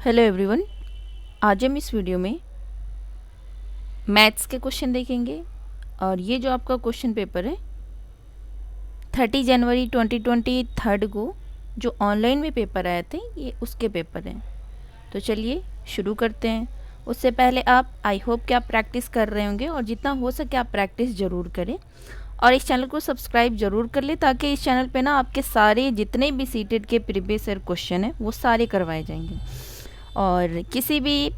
Hello everyone. आज हम इस वीडियो में मैथ्स के क्वेश्चन देखेंगे और ये जो आपका क्वेश्चन पेपर है 30 जनवरी 2023 को जो ऑनलाइन में पेपर आए थे ये उसके पेपर हैं। तो चलिए शुरू करते हैं। उससे पहले आप आई होप कि आप प्रैक्टिस कर रहे होंगे और जितना हो सके आप प्रैक्टिस ज़रूर करें और इस चैनल को सब्सक्राइब ज़रूर कर लें ताकि इस चैनल पे ना आपके सारे जितने भी सीटेड के प्रीवियस ईयर क्वेश्चन हैं वो सारे करवाए जाएंगे। और किसी भी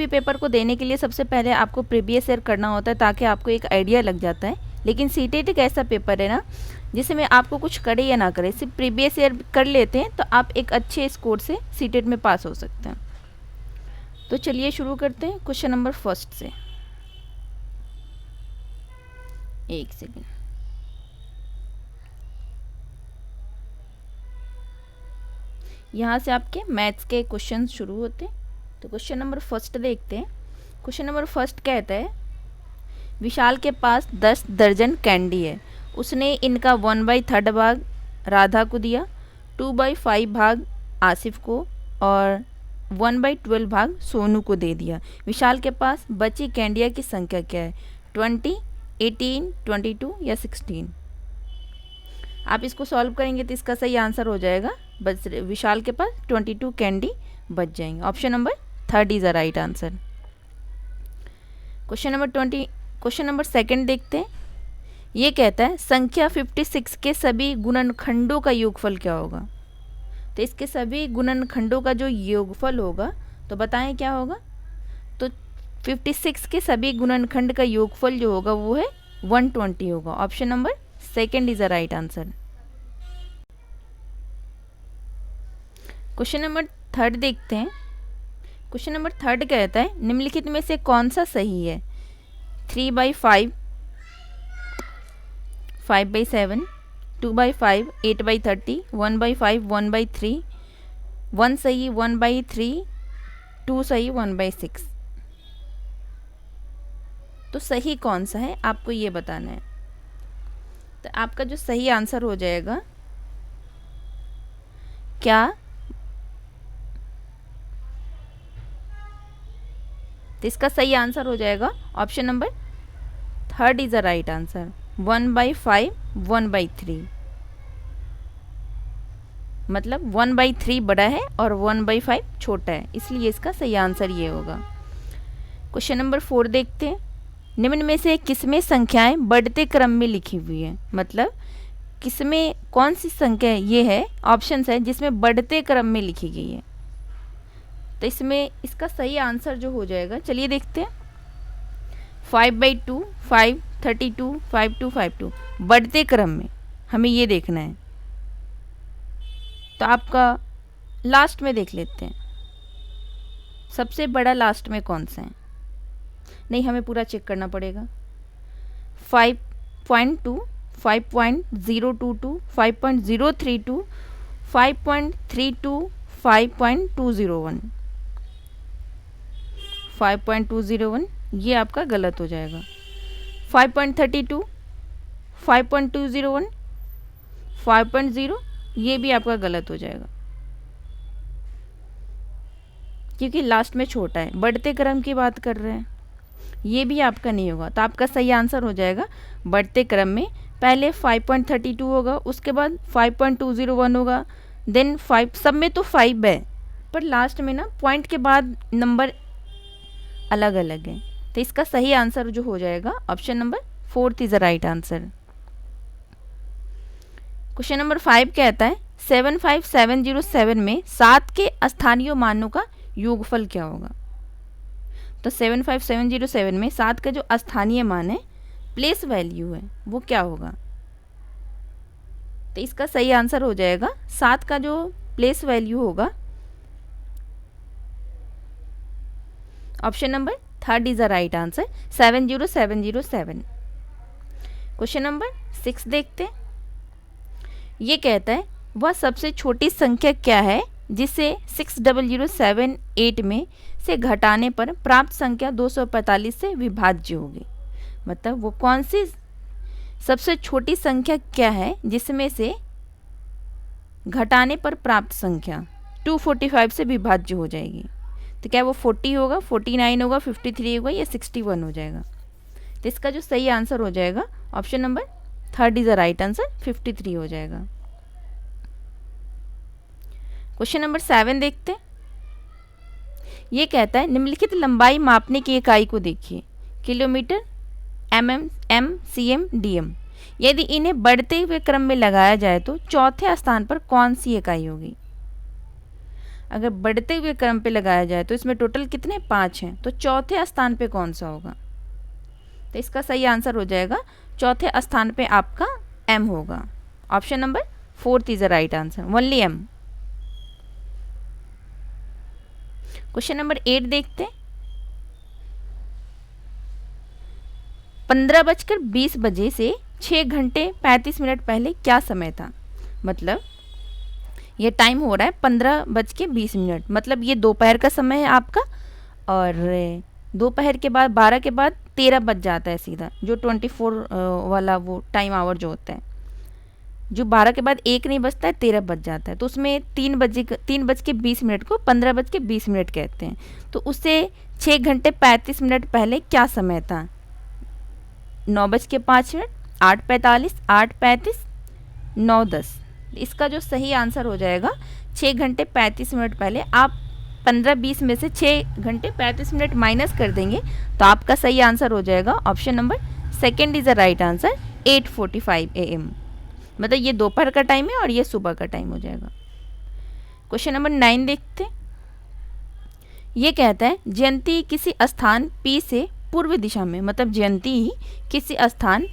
पेपर को देने के लिए सबसे पहले आपको प्रीवियस ईयर करना होता है ताकि आपको एक आइडिया लग जाता है। लेकिन सीटेट एक ऐसा पेपर है ना जिसमें आपको कुछ करे या ना करे सिर्फ प्रीवियस ईयर कर लेते हैं तो आप एक अच्छे स्कोर से सीटेट में पास हो सकते हैं। तो चलिए शुरू करते हैं क्वेश्चन नंबर फर्स्ट से। एक सेकेंड। यहाँ से आपके मैथ्स के क्वेश्चन शुरू होते हैं। तो क्वेश्चन नंबर फर्स्ट देखते हैं। क्वेश्चन नंबर फर्स्ट कहता है विशाल के पास 10 दर्जन कैंडी है। उसने इनका 1/3 भाग राधा को दिया, 2/5 भाग आसिफ को और 1/12 भाग सोनू को दे दिया। विशाल के पास बची कैंडिया की संख्या क्या है? 20, 18, 22 या 16? आप इसको सॉल्व करेंगे तो इसका सही आंसर हो जाएगा बस विशाल के पास 22 कैंडी बच जाएंगे। Option number 3 is the right answer. Question number second देखते हैं। ये कहता है संख्या 56 के सभी गुणनखंडों का योगफल क्या होगा? तो इसके सभी गुणनखंडों का जो योगफल होगा तो बताएं क्या होगा? तो 56 के सभी गुणनखंड का योगफल जो होगा वो है 120 होगा। Option number 2 is the right answer. Question number 3 देखते हैं। क्वेश्चन नंबर 3 कहता है निम्नलिखित में से कौन सा सही है? 3/5, 5/7, 2/5, 8/30, 1/5, 1/3, 1 सही, 1/3, 2 सही, 1/6। तो सही कौन सा है आपको ये बताना है। तो आपका जो सही आंसर हो जाएगा क्या? तो इसका सही आंसर हो जाएगा option number 3 is the right answer. 1/5, 1/3 मतलब 1/3 बड़ा है और 1/5 छोटा है, इसलिए इसका सही आंसर ये होगा। क्वेश्चन नंबर 4 देखते हैं। निम्न में से किसमें संख्याएं बढ़ते क्रम में लिखी हुई है? मतलब किसमें कौन सी संख्या ये है, ऑप्शंस है जिसमें बढ़ते क्रम में लिखी गई है। तो इसमें इसका सही आंसर जो हो जाएगा चलिए देखते हैं। 5/2, 5, 32, 52, 52 बढ़ते क्रम में हमें ये देखना है। तो आपका लास्ट में देख लेते हैं सबसे बड़ा लास्ट में कौन सा है। नहीं, हमें पूरा चेक करना पड़ेगा। 5.2, 5.022, 5.032, 5.32, 5.201, 5.201 ये आपका गलत हो जाएगा। 5.32, 5.201, 5.0 ये भी आपका गलत हो जाएगा क्योंकि लास्ट में छोटा है, बढ़ते क्रम की बात कर रहे हैं, ये भी आपका नहीं होगा। तो आपका सही आंसर हो जाएगा बढ़ते क्रम में पहले 5.32 होगा, उसके बाद 5.201 होगा, देन 5, सब में तो 5 है पर लास्ट में ना पॉइंट के बाद नंबर अलग अलग है। तो इसका सही आंसर जो हो जाएगा option number 4 is the right answer. Question number 5 कहता है 75707 में 7 के स्थानीय मानों का योगफल क्या होगा? तो 75707 में 7 का जो स्थानीय मान है, प्लेस वैल्यू है, वो क्या होगा? तो इसका सही आंसर हो जाएगा 7 का जो प्लेस वैल्यू होगा option number 3 is the right answer 70707। Question number 6 देखते हैं। ये कहता है वह सबसे छोटी संख्या क्या है जिसे 60078 में से घटाने पर प्राप्त संख्या 245 से विभाज्य होगी। मतलब वो कौन सी सबसे छोटी संख्या क्या है जिसमें से घटाने पर प्राप्त संख्या 245 से विभाज्य हो जाएगी। तो क्या वो 40 होगा, 49 होगा, 53 होगा या 61 हो जाएगा? तो इसका जो सही आंसर हो जाएगा option number third is the right answer, 53 हो जाएगा। क्वेश्चन नंबर 7 देखते हैं। ये कहता है निम्नलिखित लंबाई मापने की इकाई को देखिए, kilometre, mm, m, cm, dm। यदि इन्हें बढ़ते हुए क्रम में लगाया जाए तो चौथे स्थान पर कौन सी इकाई होगी? अगर बढ़ते हुए क्रम पे लगाया जाए तो इसमें टोटल कितने 5 हैं, तो चौथे स्थान पे कौन सा होगा? तो इसका सही आंसर हो जाएगा चौथे स्थान पे आपका m होगा। Option number 4 is the right answer, only m। Question number 8 देखते हैं। 15:20 से 6 घंटे 35 मिनट पहले क्या समय था? मतलब ये टाइम हो रहा है 15:20, मतलब ये दोपहर का समय है आपका, और दोपहर के बाद 12 के बाद 13 बज जाता है सीधा, जो 24 वाला वो टाइम आवर जो होता है, जो 12 के बाद 1 नहीं बजता है, 13 बज जाता है। तो उसमें 3:20 को 15:20 कहते हैं। तो उससे 6 घंटे 35 मिनट पहले क्या समय था? 9:05, 8:45, 8:35, 9:10। इसका जो सही आंसर हो जाएगा 6 घंटे 35 मिनट पहले। आप 15-20 में से 6 घंटे 35 मिनट माइनस कर देंगे तो आपका सही आंसर हो जाएगा option number second is the right answer, 8:45 AM। मतलब ये दोपहर का टाइम है और ये सुबह का टाइम हो जाएगा। क्वेश्चन नंबर 9 देखते हैं। ये कहता है जयंती किसी स्थान P से पूर्व दिशा में, मतलब जयंती ही किसी स्थान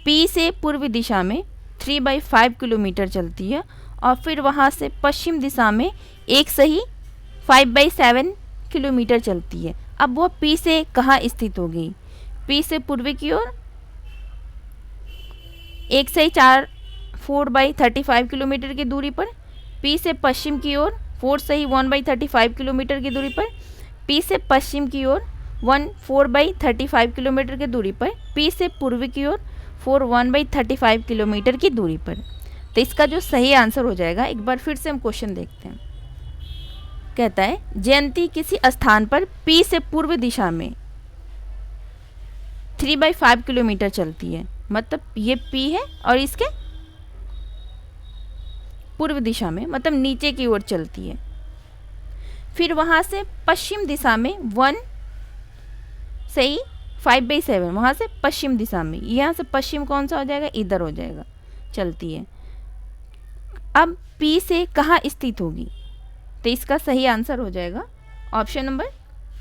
P से पूर्व दिशा में 3/5 किलोमीटर चलती है और फिर वहाँ से पश्चिम दिशा में एक सही 5/7 किलोमीटर चलती है। अब वो P से कहाँ स्थित होगी? P से पूर्व की ओर 1 सही 4/35 किलोमीटर की दूरी पर, P से पश्चिम की ओर 4 सही 1/35 किलोमीटर की दूरी पर, P से पश्चिम की ओर 4/35 किलोमीटर की दूरी पर, P से पूर्व की ओर 1/35 किलोमीटर की दूरी पर। तो इसका जो सही आंसर हो जाएगा, एक बार फिर से हम क्वेश्चन देखते हैं। कहता है जयंती किसी स्थान पर P से पूर्व दिशा में 3/5 किलोमीटर चलती है, मतलब ये P है और इसके पूर्व दिशा में, मतलब नीचे की ओर चलती है। फिर वहाँ से पश्चिम दिशा में 1 सही 5/7, वहाँ से पश्चिम दिशा में, यहाँ से पश्चिम कौन सा हो जाएगा? इधर हो जाएगा, चलती है। अब P से कहाँ स्थित होगी? तो इसका सही आंसर हो जाएगा option number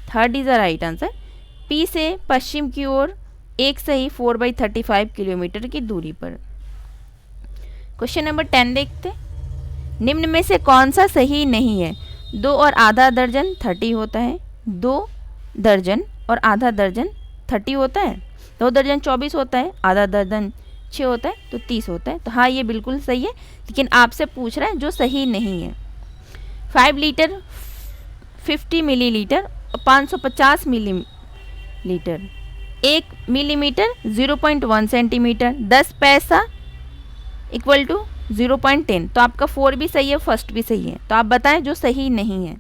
third is the right answer, P से पश्चिम की ओर एक सही 4/35 किलोमीटर की दूरी पर। क्वेश्चन नंबर 10 देखते। निम्न में से कौन सा सही नहीं है? 2 और आधा दर्जन 30 होता है, 2 दर्जन और आधा दर्जन 30 होता है, 2 दर्जन 24 होता है, आधा दर्जन 6 होता है, तो 30 होता है। तो हाँ, ये बिल्कुल सही है, लेकिन आपसे पूछ रहा है जो सही नहीं है। 5 लीटर 50 मिलीलीटर और 550 मिलीलीटर, 1 मिलीमीटर 0.1 सेंटीमीटर, 10 पैसा इक्वल टू 0.10। तो आपका 4 भी सही है, फर्स्ट भी सही है। तो आप बताएं जो सही नहीं है।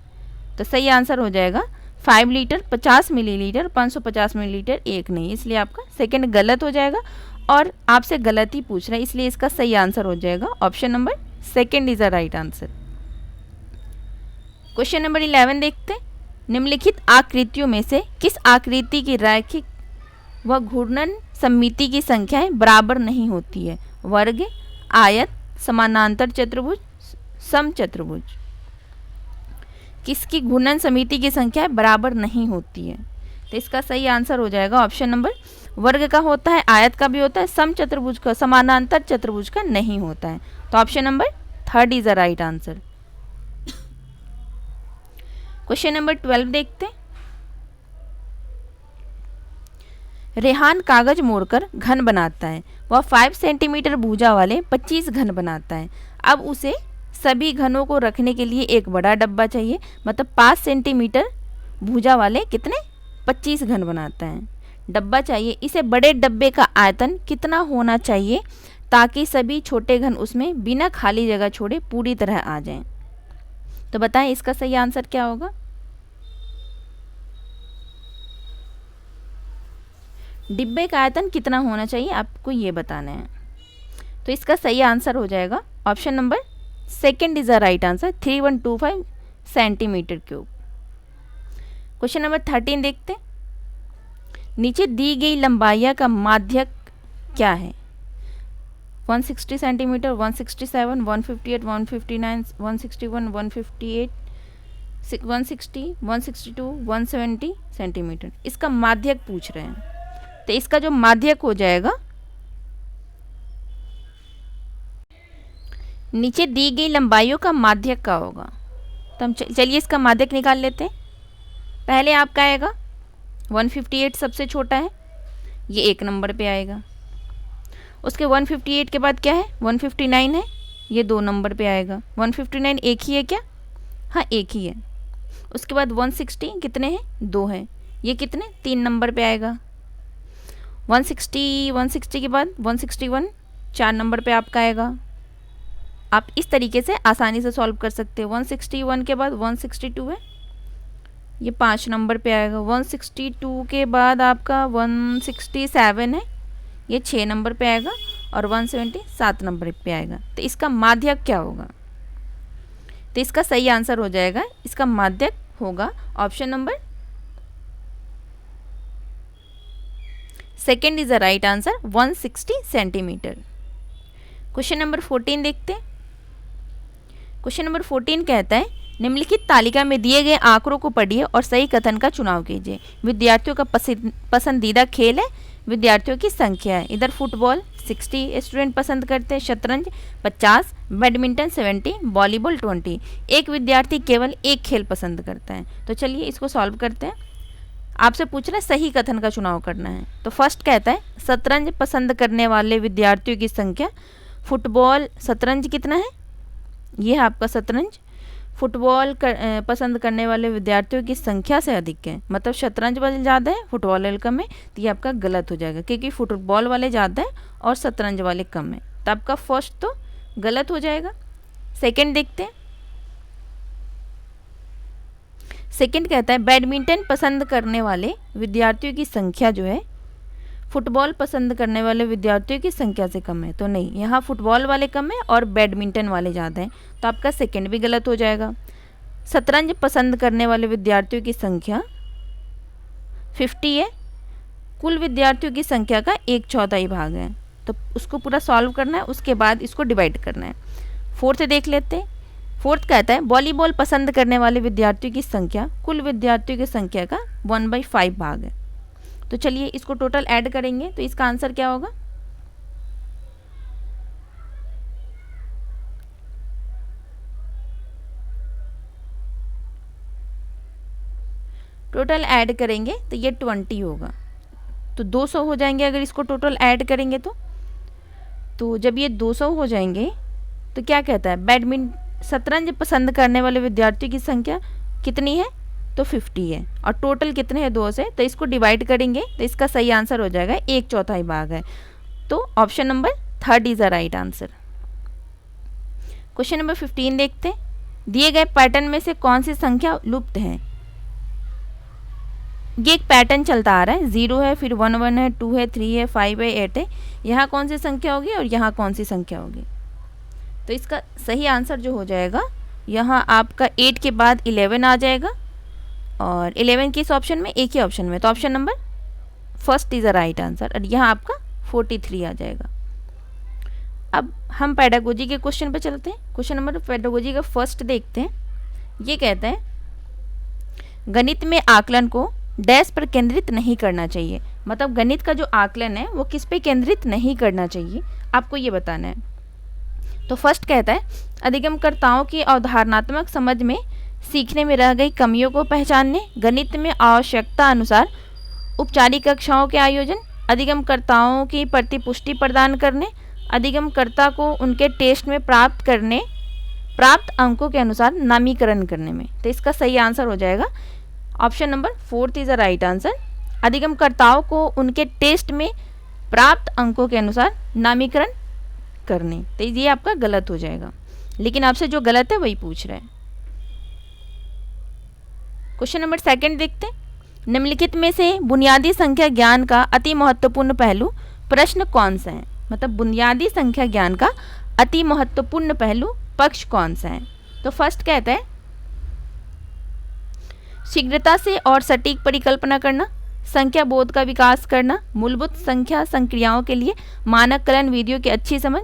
तो सही आंसर हो जाएगा 5 लीटर 50 मिलीलीटर, 550 मिलीलीटर, एक नहीं, इसलिए आपका सेकंड गलत हो जाएगा और आपसे गलत ही पूछ रहा है, इसलिए इसका सही आंसर हो जाएगा option number second is the right answer. Question number 11 देखते हैं। निम्नलिखित आकृतियों में से किस आकृति की रैखिक व घूर्णन सममिति की संख्याएं बराबर नहीं होती है? वर्ग, आयत, समानांतर चतुर्भुज, समचतुर्भुज। किसकी घूर्णन समिति की संख्या बराबर नहीं होती है? तो इसका सही आंसर हो जाएगा ऑप्शन नंबर, वर्ग का होता है, आयत का भी होता है, समचतुर्भुज का, समानांतर चतुर्भुज का नहीं होता है। तो option number third is the right answer. Question number 12 देखते हैं। रेहान कागज मोड़कर घन बनाता है, वह 5 सेंटीमीटर भुजा वाले 25 घन बनाता है। अब उसे सभी घनों को रखने के लिए एक बड़ा डब्बा चाहिए, मतलब 5 सेंटीमीटर भुजा वाले कितने 25 घन बनाता है, डब्बा चाहिए। इसे बड़े डब्बे का आयतन कितना होना चाहिए ताकि सभी छोटे घन उसमें बिना खाली जगह छोड़े पूरी तरह आ जाएं? तो बताएं इसका सही आंसर क्या होगा। डिब्बे का आयतन कितना होना चाहिए आपको ये बताना है। तो इसका सही आंसर हो जाएगा option number second is the right answer, 3125 centimetre cube. Question number 13 देखते हैं। नीचे दी गई लंबाइयाँ का माध्यक क्या है। 160 सेंटीमीटर, 167, 158, 159, 161, 158, 160, 162, 170 सेंटीमीटर। इसका माध्यक पूछ रहे हैं, तो इसका जो माध्यक हो जाएगा, नीचे दी गई लंबाइयों का माध्यक का होगा। तो हम चलिए इसका माध्यक निकाल लेते हैं। पहले आपका आएगा 158 सबसे छोटा है, ये एक नंबर पे आएगा। उसके 158 के बाद क्या है, 159 है, ये दो नंबर पे आएगा। 159 एक ही है क्या, हाँ एक ही है। उसके बाद 160 कितने हैं, दो हैं, ये कितने, तीन नंबर पे आएगा। 160 के बाद 161 चार नंबर पे आपका आएगा। आप इस तरीके से आसानी से सॉल्व कर सकते हैं। 161 के बाद 162 है, ये पाँच नंबर पे आएगा। 162 के बाद आपका 167 है, ये छः नंबर पे आएगा। और 170 सात नंबर पे आएगा। तो इसका माध्यक क्या होगा, तो इसका सही आंसर हो जाएगा, इसका माध्यक होगा option number second is the right answer, 160 centimetre. Question number 14 देखते हैं। क्वेश्चन नंबर 14 कहता है निम्नलिखित तालिका में दिए गए आंकड़ों को पढ़िए और सही कथन का चुनाव कीजिए। विद्यार्थियों का पसंदीदा खेल है, विद्यार्थियों की संख्या है। इधर फुटबॉल 60 स्टूडेंट पसंद करते हैं, शतरंज 50, बैडमिंटन 70, वॉलीबॉल 20। एक विद्यार्थी केवल एक खेल पसंद करता है। तो चलिए इसको सॉल्व करते हैं। आपसे पूछ रहा है सही कथन का चुनाव करना है। तो फर्स्ट कहता है शतरंज पसंद करने वाले विद्यार्थियों की संख्या, फुटबॉल शतरंज कितना है, ये है आपका शतरंज। फुटबॉल पसंद करने वाले विद्यार्थियों की संख्या से अधिक है, मतलब शतरंज वाले ज़्यादा है, फुटबॉल वाले कम है। तो ये आपका गलत हो जाएगा, क्योंकि फुटबॉल वाले ज़्यादा है और शतरंज वाले कम है। तो आपका फर्स्ट तो गलत हो जाएगा। सेकंड देखते हैं। सेकंड कहता है बैडमिंटन पसंद करने वाले विद्यार्थियों की संख्या जो है फुटबॉल पसंद करने वाले विद्यार्थियों की संख्या से कम है। तो नहीं, यहाँ फुटबॉल वाले कम है और बैडमिंटन वाले ज़्यादा हैं। तो आपका सेकंड भी गलत हो जाएगा। शतरंज पसंद करने वाले विद्यार्थियों की संख्या 50 है, कुल विद्यार्थियों की संख्या का 1/4 भाग है। तो उसको पूरा सॉल्व करना है, उसके बाद इसको डिवाइड करना है। फोर्थ देख लेते हैं। फोर्थ कहता है वॉलीबॉल पसंद करने वाले विद्यार्थियों की संख्या कुल विद्यार्थियों की संख्या का 1/5 भाग है। तो चलिए इसको टोटल ऐड करेंगे, तो इसका आंसर क्या होगा, टोटल ऐड करेंगे तो ये 20 होगा। तो 200 हो जाएंगे अगर इसको टोटल ऐड करेंगे तो जब ये 200 हो जाएंगे तो क्या कहता है शतरंज पसंद करने वाले विद्यार्थियों की संख्या कितनी है, तो 50 है और टोटल कितने हैं, 2 से। तो इसको डिवाइड करेंगे तो इसका सही आंसर हो जाएगा 1/4 भाग है। तो option number third is the right answer. Question number 15 देखते हैं। दिए गए पैटर्न में से कौन सी संख्या लुप्त है। ये एक पैटर्न चलता आ रहा है, 0 है, फिर 1 1 है, 2 है, 3 है, 5 है, 8 है। यहाँ कौन सी संख्या होगी और यहाँ कौन सी संख्या होगी। तो इसका सही आंसर जो हो जाएगा, यहाँ आपका 8 के बाद 11 आ जाएगा और 11 किस ऑप्शन में, एक ही ऑप्शन में। तो option number first is the right answer और यहाँ आपका 43 आ जाएगा। अब हम पेडागोजी के क्वेश्चन पे चलते हैं। क्वेश्चन नंबर पेडागोजी का फर्स्ट देखते हैं। ये कहता है गणित में आकलन को डैश पर केंद्रित नहीं करना चाहिए। मतलब गणित का जो आकलन है वो किस पे केंद्रित नहीं करना चाहिए, आपको ये बताना है। तो फर्स्ट कहता है अधिगमकर्ताओं की अवधारणात्मक समझ में सीखने में रह गई कमियों को पहचानने, गणित में आवश्यकता अनुसार औपचारिक कक्षाओं के आयोजन, अधिगमकर्ताओं की प्रतिपुष्टि प्रदान करने, अधिगमकर्ता को उनके टेस्ट में प्राप्त अंकों के अनुसार नामीकरण करने में। तो इसका सही आंसर हो जाएगा option number fourth is the right answer. अधिगमकर्ताओं को उनके टेस्ट में प्राप्त अंकों के अनुसार नामीकरण करने। तो ये आपका गलत हो जाएगा, लेकिन आपसे जो गलत है वही पूछ रहा है। क्वेश्चन नंबर सेकंड देखते हैं, निम्नलिखित में से बुनियादी संख्या ज्ञान का अति महत्वपूर्ण पहलू प्रश्न कौन सा है। मतलब बुनियादी संख्या ज्ञान का अति महत्वपूर्ण पहलू पक्ष कौन सा है। तो फर्स्ट कहता है शीघ्रता से और सटीक परिकल्पना करना, संख्या बोध का विकास करना, मूलभूत संख्या संक्रियाओं के लिए मानककरण विधियों की अच्छी समझ,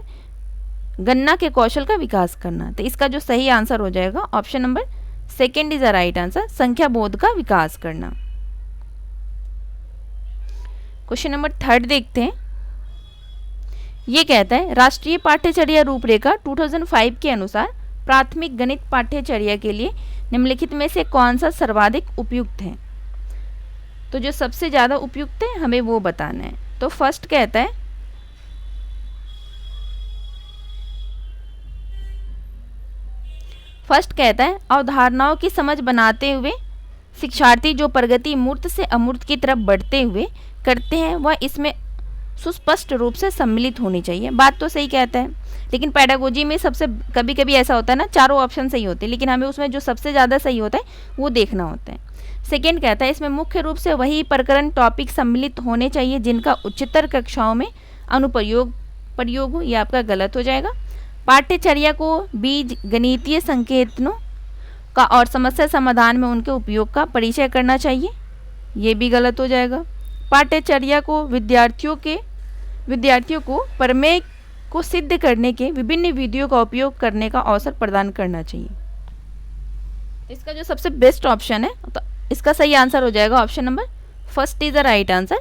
गणना के कौशल का विकास करना। तो इसका जो सही आंसर हो जाएगा option number second is the right answer, संख्या बोध का विकास करना। क्वेश्चन नंबर थर्ड देखते हैं, ये कहता है राष्ट्रीय पाठ्यचर्या रूपरेखा 2005 के अनुसार प्राथमिक गणित पाठ्यचर्या के लिए निम्नलिखित में से कौन सा सर्वाधिक उपयुक्त है। तो जो सबसे ज़्यादा उपयुक्त है हमें वो बताना है। तो फर्स्ट कहता है अवधारणाओं की समझ बनाते हुए शिक्षार्थी जो प्रगति मूर्त से अमूर्त की तरफ बढ़ते हुए करते हैं वह इसमें सुस्पष्ट रूप से सम्मिलित होनी चाहिए। बात तो सही कहता है, लेकिन पेडागोजी में सबसे कभी कभी ऐसा होता है ना, चारों ऑप्शन सही होते हैं, लेकिन हमें उसमें जो सबसे ज़्यादा सही होता है वो देखना होता है। सेकेंड कहता है इसमें मुख्य रूप से वही प्रकरण टॉपिक सम्मिलित होने चाहिए जिनका उच्चतर कक्षाओं में प्रयोग हो। यह आपका गलत हो जाएगा। पाठ्यचर्या को बीज गणितीय संकेतनों का और समस्या समाधान में उनके उपयोग का परिचय करना चाहिए। ये भी गलत हो जाएगा। पाठ्यचर्या को विद्यार्थियों को प्रमेय को सिद्ध करने के विभिन्न विधियों का उपयोग करने का अवसर प्रदान करना चाहिए। इसका जो सबसे बेस्ट ऑप्शन है तो इसका सही आंसर हो जाएगा option number first is the right answer.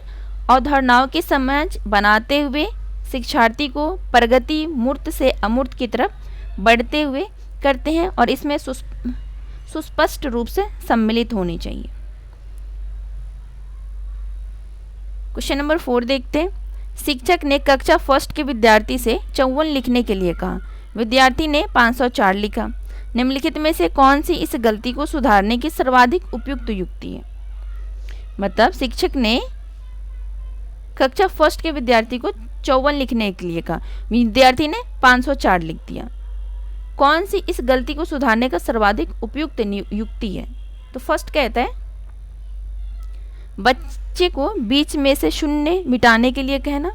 अवधारणाओं की समझ बनाते हुए शिक्षार्थी को प्रगति मूर्त से अमूर्त की तरफ बढ़ते हुए करते हैं और इसमें सुस्पष्ट रूप से सम्मिलित होनी चाहिए। क्वेश्चन नंबर 4 देखते हैं, शिक्षक ने कक्षा फर्स्ट के विद्यार्थी से 54 लिखने के लिए कहा, विद्यार्थी ने 504 लिखा। निम्नलिखित में से कौन सी इस गलती को सुधारने की सर्वाधिक उपयुक्त युक्ति है। मतलब शिक्षक ने कक्षा फर्स्ट के विद्यार्थी को 54 लिखने के लिए कहा, विद्यार्थी ने 504 लिख दिया। कौन सी इस गलती को सुधारने का सर्वाधिक उपयुक्त युक्ति है। तो फर्स्ट कहता है बच्चे को बीच में से शून्य मिटाने के लिए कहना।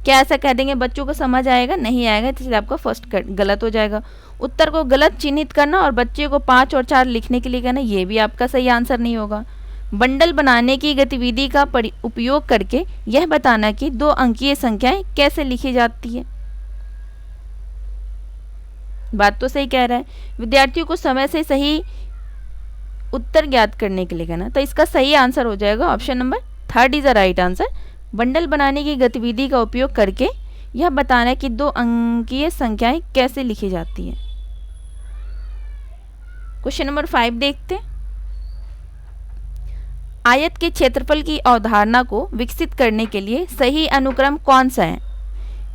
क्या ऐसा कह देंगे बच्चों को समझ आएगा? नहीं आएगा, इसलिए आपका फर्स्ट गलत हो जाएगा। उत्तर को गलत चिन्हित करना और बच्चे को 5 और 4 लिखने के लिए कहना, ये भी आपका सही आंसर नहीं होगा। बंडल बनाने की गतिविधि का उपयोग करके यह बताना कि 2 अंकीय संख्याएं कैसे लिखी जाती है। बात तो सही कह रहा है। विद्यार्थियों को समय से सही उत्तर ज्ञात करने के लिए कहना। तो इसका सही आंसर हो जाएगा option number 3 is the right answer. Bundle बनाने की गतिविधि का उपयोग करके यह बताना है कि 2 अंकीय संख्याएं कैसे लिखी जाती हैं। क्वेश्चन नंबर 5 देखते हैं, आयत के क्षेत्रफल की अवधारणा को विकसित करने के लिए सही अनुक्रम कौन सा है।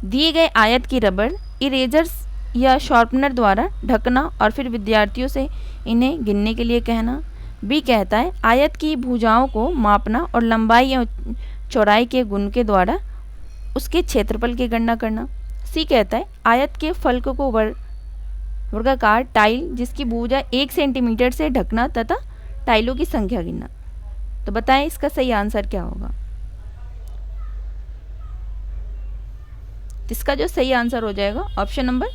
दिए गए आयत की रबड़, इरेजर्स या शार्पनर द्वारा ढकना और फिर विद्यार्थियों से इन्हें गिनने के लिए कहना। बी कहता है आयत की भुजाओं को मापना और लंबाई या चौड़ाई के गुण के द्वारा उसके क्षेत्रफल की गणना करना। सी कहता है आयत के फलक को वर्गाकार टाइल जिसकी भुजा 1 सेंटीमीटर से ढकना तथा टाइलों की संख्या गिनना। तो बताएं इसका सही आंसर क्या होगा। इसका जो सही आंसर हो जाएगा ऑप्शन नंबर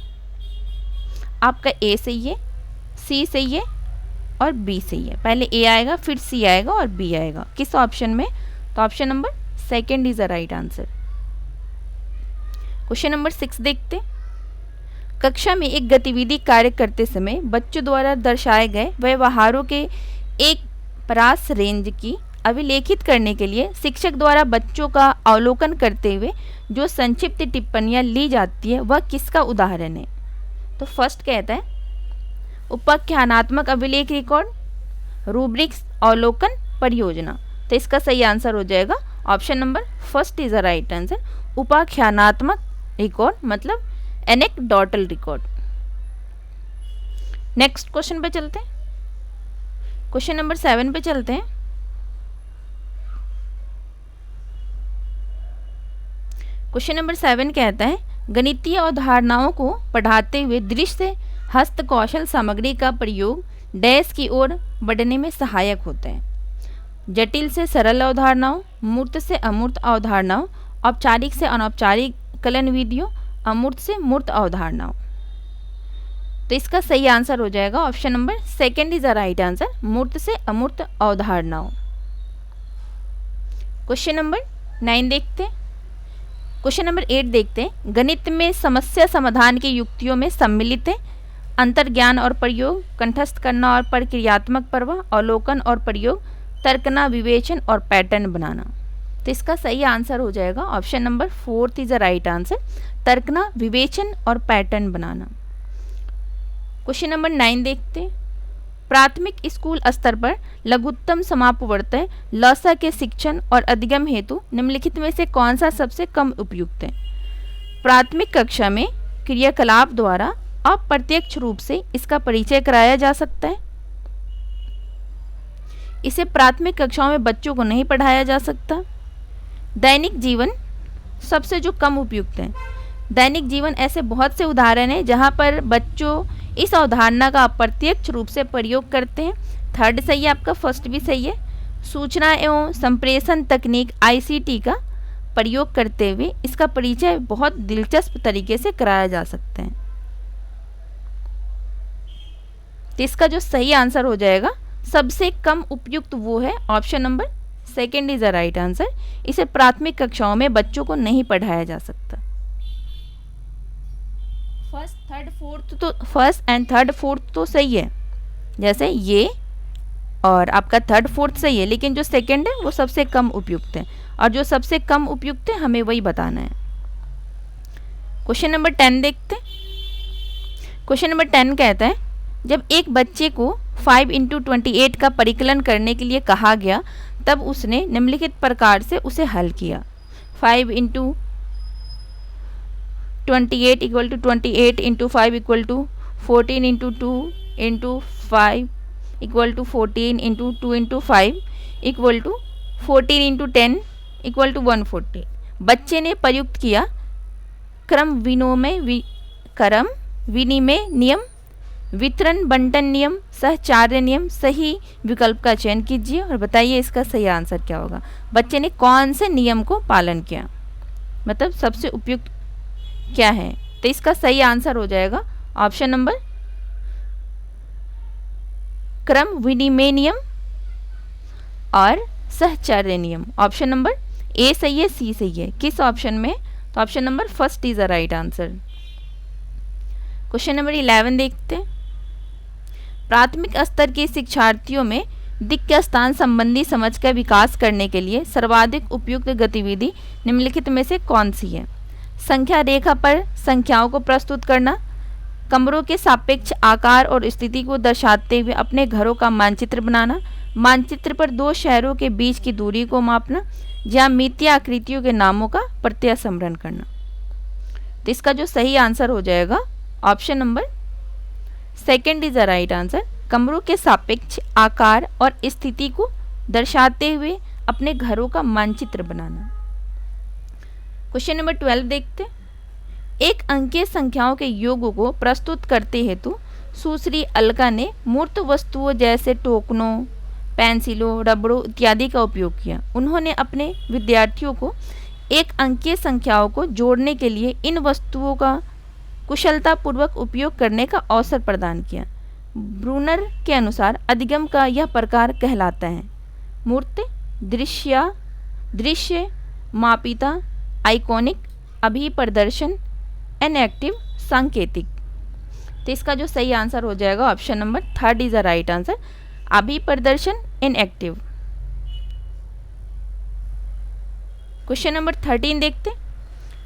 आपका ए सही है, सी सही है और बी सही है। पहले ए आएगा फिर सी आएगा और बी आएगा। किस ऑप्शन में? तो option number 2 is the right answer. Question number 6 देखते। कक्षा में एक गतिविधि कार्य करते समय बच्चों द्वारा दर्शाए गए व्यवहारों के एक परास रेंज की अभिलेखित करने के लिए शिक्षक द्वारा बच्चों का अवलोकन करते हुए जो संक्षिप्त टिप्पणियां ली जाती है वह किसका उदाहरण है। तो फर्स्ट कहता है उपाख्यानात्मक अभिलेख रिकॉर्ड, रूब्रिक्स, अवलोकन, परियोजना। तो इसका सही आंसर हो जाएगा option number 1 is the right answer. उपाख्यानात्मक रिकॉर्ड मतलब एनेक्डोटल रिकॉर्ड। नेक्स्ट क्वेश्चन पे चलते हैं। क्वेश्चन नंबर 7 पे चलते हैं। क्वेश्चन नंबर 7 कहता है गणितीय अवधारणाओं को पढ़ाते हुए दृश्य हस्तकौशल सामग्री का प्रयोग डैश की ओर बढ़ने में सहायक होते हैं। जटिल से सरल अवधारणाओं, मूर्त से अमूर्त अवधारणाओं, औपचारिक से अनौपचारिक कलन विधियों, अमूर्त से मूर्त अवधारणाओं। तो इसका सही आंसर हो जाएगा option number second is the right answer, मूर्त से अमूर्त अवधारणाओं। क्वेश्चन नंबर 9 देखते हैं। क्वेश्चन नंबर 8 देखते हैं। गणित में समस्या समाधान की युक्तियों में सम्मिलित है अंतर्ज्ञान और प्रयोग, कंठस्थ करना और प्रक्रियात्मक प्रवाह, अवलोकन और प्रयोग, तर्कना, विवेचन और पैटर्न बनाना। तो इसका सही आंसर हो जाएगा option number 4 is the right answer, तर्कना, विवेचन और पैटर्न बनाना। क्वेश्चन नंबर 9 देखते हैं। प्राथमिक स्कूल स्तर पर लघुत्तम समापवर्तय लसा के शिक्षण और अधिगम हेतु निम्नलिखित में से कौन सा सबसे कम उपयुक्त है? प्राथमिक कक्षा में क्रियाकलाप द्वारा अप्रत्यक्ष रूप से इसका परिचय कराया जा सकता है। इसे प्राथमिक कक्षाओं में बच्चों को नहीं पढ़ाया जा सकता। दैनिक जीवन सबसे जो कम उपयुक्त है। दैनिक जीवन ऐसे बहुत से उदाहरण हैं जहाँ पर बच्चों इस अवधारणा का अप्रत्यक्ष रूप से प्रयोग करते हैं। थर्ड सही है आपका, फर्स्ट भी सही है। सूचना एवं संप्रेषण तकनीक ICT का प्रयोग करते हुए इसका परिचय बहुत दिलचस्प तरीके से कराया जा सकता है। तो इसका जो सही आंसर हो जाएगा सबसे कम उपयुक्त वो है option number second is the right answer. इसे प्राथमिक कक्षाओं में बच्चों को नहीं पढ़ाया जा सकता। फर्स्ट एंड थर्ड फोर्थ तो सही है, जैसे ये और आपका थर्ड फोर्थ सही है, लेकिन जो सेकंड है वो सबसे कम उपयुक्त है, और जो सबसे कम उपयुक्त है हमें वही बताना है। क्वेश्चन नंबर 10 देखते हैं। क्वेश्चन नंबर 10 कहता है जब एक बच्चे को 5 × 28 का परिकलन करने के लिए कहा गया तब उसने निम्नलिखित प्रकार से उसे हल किया। 5 × 28 = 28 × 5 = 14 × 2 × 5 = 14 × 2 × 5 = 14 × 10 = 140। बच्चे ने प्रयुक्त किया क्रम विनिमय नियम, वितरण बंटन नियम, सहचार्य नियम। सही विकल्प का चयन कीजिए और बताइए इसका सही आंसर क्या होगा। बच्चे ने कौन से नियम को पालन किया, मतलब सबसे उपयुक्त क्या है? तो इसका सही आंसर हो जाएगा ऑप्शन नंबर क्रम विनिमय नियम और सहचार्य नियम। ऑप्शन नंबर ए सही है, सी सही है। किस ऑप्शन में? तो option number first is the right answer. Question number 11 देखते हैं। प्राथमिक स्तर के शिक्षार्थियों में दिक् स्थान संबंधी समझ का विकास करने के लिए सर्वाधिक उपयुक्त गतिविधि निम्नलिखित में से कौन सी है? संख्या रेखा पर संख्याओं को प्रस्तुत करना, कमरों के सापेक्ष आकार और स्थिति को दर्शाते हुए अपने घरों का मानचित्र बनाना, मानचित्र पर दो शहरों के बीच की दूरी को मापना, ज्यामितीय आकृतियों के नामों का प्रत्यय स्मरण करना। तो इसका जो सही आंसर हो जाएगा option number second is the right answer, कमरों के सापेक्ष आकार और स्थिति को दर्शाते हुए अपने घरों का मानचित्र बनाना। क्वेश्चन नंबर 12 देखते हैं। एक अंकीय संख्याओं के योगों को प्रस्तुत करते हेतु सुश्री अलका ने मूर्त वस्तुओं जैसे टोकनों, पेंसिलों, रबड़ों इत्यादि का उपयोग किया। उन्होंने अपने विद्यार्थियों को एक अंकीय संख्याओं को जोड़ने के लिए इन वस्तुओं का कुशलतापूर्वक उपयोग करने का अवसर प्रदान किया। ब्रूनर के अनुसार अधिगम का यह प्रकार कहलाता है मूर्त, दृश्य, मापिता, आइकॉनिक, अभिप्रदर्शन, इनएक्टिव, सांकेतिक। तो इसका जो सही आंसर हो जाएगा option number third is the right answer, अभिप्रदर्शन, इनएक्टिव। क्वेश्चन नंबर 13 देखते हैं।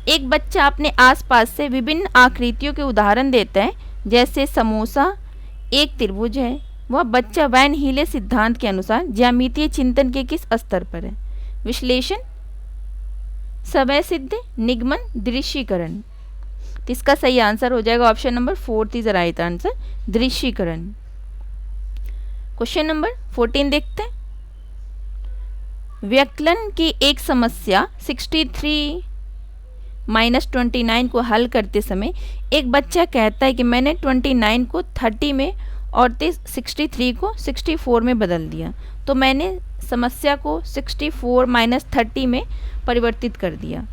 एक बच्चा अपने आसपास से विभिन्न आकृतियों के उदाहरण देता है, जैसे समोसा एक त्रिभुज है। वह बच्चा वैन हीले सिद्धांत के अनुसार ज्यामितीय चिंतन के किस स्तर पर है? विश्लेषण, समय सिद्ध, निगमन, दृश्यीकरण। तो इसका सही आंसर हो जाएगा option number 4 is the right answer, दृश्यीकरण। क्वेश्चन नंबर 14 देखते हैं। व्यकलन की एक समस्या 63 - 29 को हल करते समय एक बच्चा कहता है कि मैंने 29 को 30 में और 63 को 64 में बदल दिया। तो मैंने समस्या को 64 माइनस 30 में परिवर्तित कर दिया।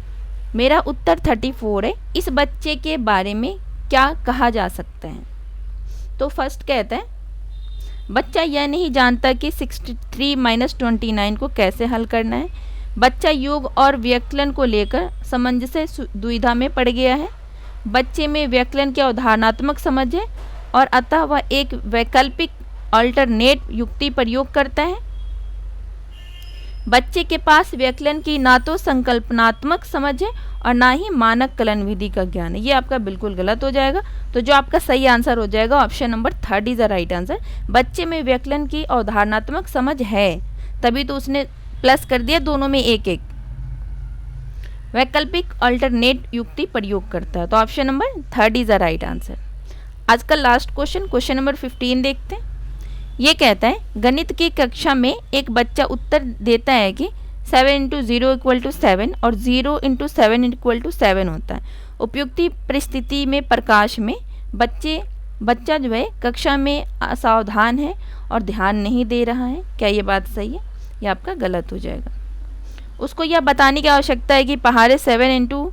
मेरा उत्तर 34 है। इस बच्चे के बारे में क्या कहा जा सकता है? तो फर्स्ट कहता है बच्चा यह नहीं जानता कि 63 माइनस 29 को कैसे हल करना है। बच्चा योग और व्यकलन को लेकर सामंजस्य दुविधा में पड़ गया है। बच्चे में व्यकलन की अवधारणात्मक समझ है और अतः वह एक वैकल्पिक अल्टरनेट युक्ति प्रयोग करता है। बच्चे के पास व्यकलन की ना तो संकल्पनात्मक समझ है और ना ही मानक कलन विधि का ज्ञान है। ये आपका बिल्कुल गलत हो जाएगा। तो जो आपका सही आंसर हो जाएगा option number 3 is the right answer. बच्चे में व्यकलन की अवधारणात्मक समझ है, तभी तो उसने प्लस कर दिया, दोनों में एक एक। वैकल्पिक अल्टरनेट युक्ति प्रयोग करता है। तो option number 3 is the right answer. आज का लास्ट क्वेश्चन नंबर 15 देखते हैं। ये कहता है गणित की कक्षा में एक बच्चा उत्तर देता है कि 7 इंटू 0 इक्वल टू 7 और 0 इंटू 7 इक्वल टू 7 होता है। उपयुक्ति परिस्थिति में प्रकाश में बच्चा जो है कक्षा में असावधान है और ध्यान नहीं दे रहा है। क्या ये बात सही है? ये आपका गलत हो जाएगा। उसको यह बताने की आवश्यकता है कि पहाड़े 7 इंटू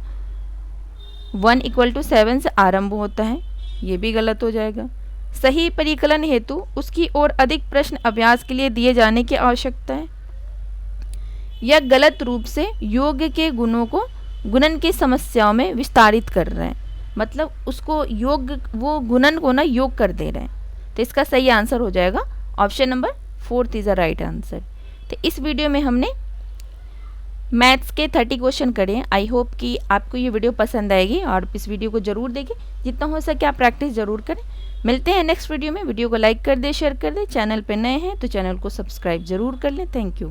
1 इक्वल टू 7 से आरंभ होता है। ये भी गलत हो जाएगा। सही परिकलन हेतु उसकी ओर अधिक प्रश्न अभ्यास के लिए दिए जाने की आवश्यकता है। यह गलत रूप से योग के गुणों को गुणन की समस्याओं में विस्तारित कर रहे हैं। मतलब उसको वो गुणन को ना योग कर दे रहे हैं। तो इसका सही आंसर हो जाएगा option number 4 is the right answer. तो इस वीडियो में हमने मैथ्स के 30 क्वेश्चन करे हैं। आई होप कि आपको ये वीडियो पसंद आएगी और इस वीडियो को ज़रूर देखें। जितना हो सके आप प्रैक्टिस ज़रूर करें। मिलते हैं नेक्स्ट वीडियो में। वीडियो को लाइक कर दे, शेयर कर दे। चैनल पे नए हैं तो चैनल को सब्सक्राइब ज़रूर कर लें। Thank you.